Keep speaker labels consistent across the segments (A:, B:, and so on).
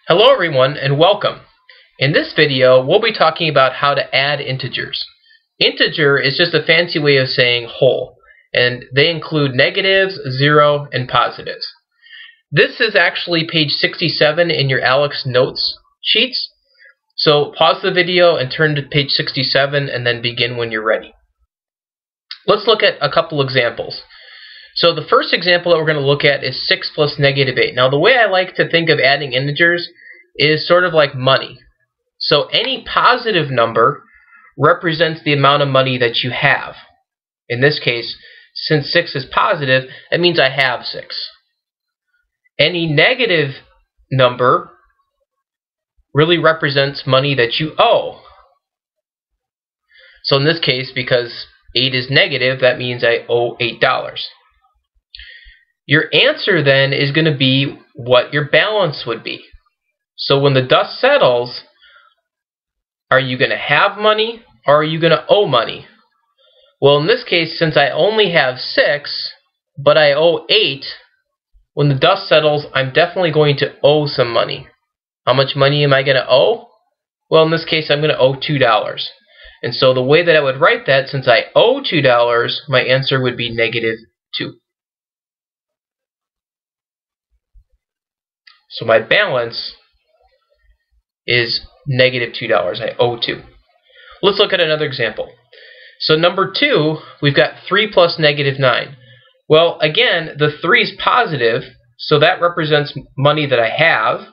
A: Hello everyone and welcome. In this video we'll be talking about how to add integers. Integer is just a fancy way of saying whole, and they include negatives, 0, and positives. This is actually page 67 in your Alex notes sheets. So pause the video and turn to page 67 and then begin when you're ready. Let's look at a couple examples. So the first example that we're going to look at is 6 plus negative 8. Now the way I like to think of adding integers is sort of like money. So any positive number represents the amount of money that you have. In this case, since 6 is positive, that means I have 6. Any negative number really represents money that you owe. So in this case, because 8 is negative, that means I owe $8. Your answer then is going to be what your balance would be. So when the dust settles, are you going to have money or are you going to owe money? Well, in this case, since I only have 6, but I owe 8, when the dust settles, I'm definitely going to owe some money. How much money am I going to owe? Well, in this case, I'm going to owe $2. And so the way that I would write that, since I owe $2, my answer would be -2. So my balance is -$2. I owe 2. Let's look at another example. So number 2, we've got 3 plus -9. Well, again, the 3 is positive, so that represents money that I have.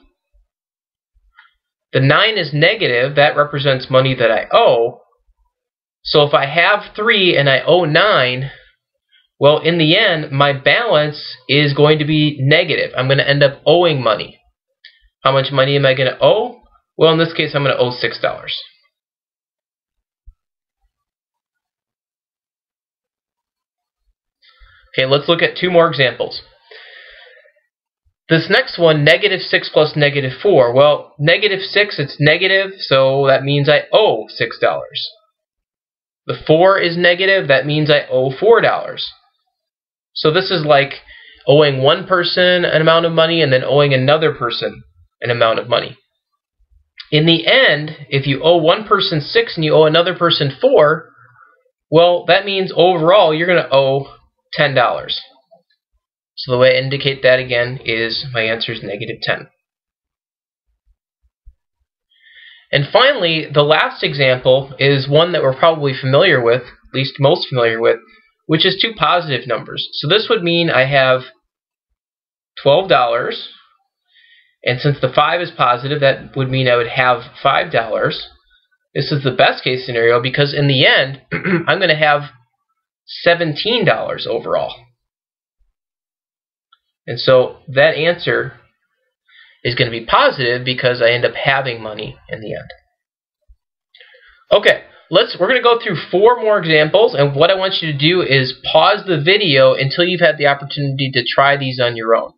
A: The 9 is negative, that represents money that I owe. So if I have 3 and I owe 9, well, in the end, my balance is going to be negative. I'm going to end up owing money. How much money am I going to owe? Well, in this case, I'm going to owe $6. Okay, let's look at 2 more examples. This next one, -6 plus -4. Well, -6, it's negative, so that means I owe $6. The 4 is negative, that means I owe $4. So this is like owing one person an amount of money and then owing another person an amount of money. In the end, if you owe one person 6 and you owe another person 4, well, that means overall you're going to owe $10. So the way I indicate that again is my answer is -10. And finally, the last example is one that we're probably familiar with, at least most familiar with, which is 2 positive numbers. So this would mean I have $12, and since the 5 is positive, that would mean I would have $5. This is the best case scenario because in the end, I'm going to have $17 overall. And so that answer is going to be positive because I end up having money in the end. Okay. We're going to go through 4 more examples, and what I want you to do is pause the video until you've had the opportunity to try these on your own.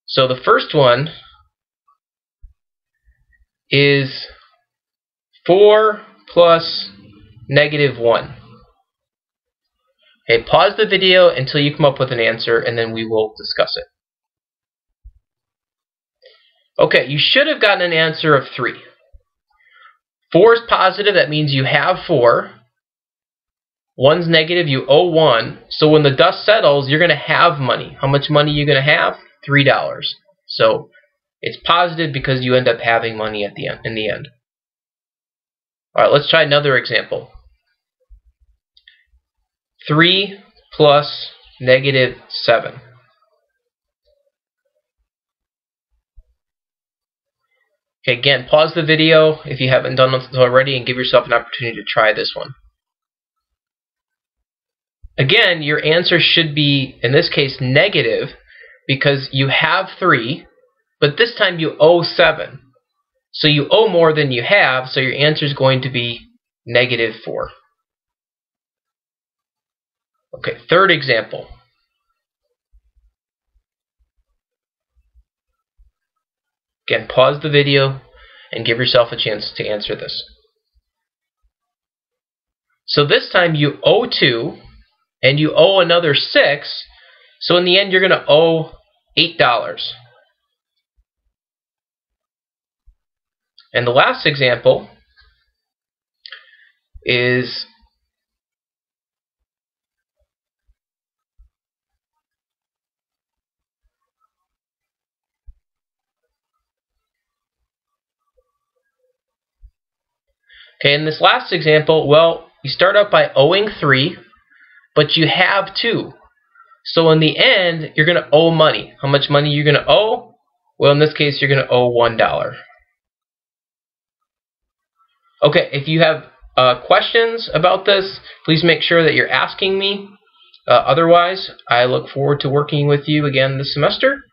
A: So the first one is 4 plus -1. Okay, pause the video until you come up with an answer, and then we will discuss it. Okay, you should have gotten an answer of 3. 4 is positive, that means you have 4. 1's negative, you owe 1. So when the dust settles, you're going to have money. How much money are you going to have? $3. So it's positive because you end up having money at the end, in the end. Alright, let's try another example. 3 plus -7. Okay, again, pause the video if you haven't done this already and give yourself an opportunity to try this one. Again, your answer should be, in this case, negative because you have 3, but this time you owe 7. So you owe more than you have, so your answer is going to be -4. Okay, third example. Again, pause the video and give yourself a chance to answer this. So this time you owe 2 and you owe another 6, so in the end you're going to owe $8. And the last example is okay, in this last example, well, you start out by owing 3, but you have 2. So in the end, you're going to owe money. How much money you're going to owe? Well, in this case, you're going to owe $1. Okay, if you have questions about this, please make sure that you're asking me. Otherwise, I look forward to working with you again this semester.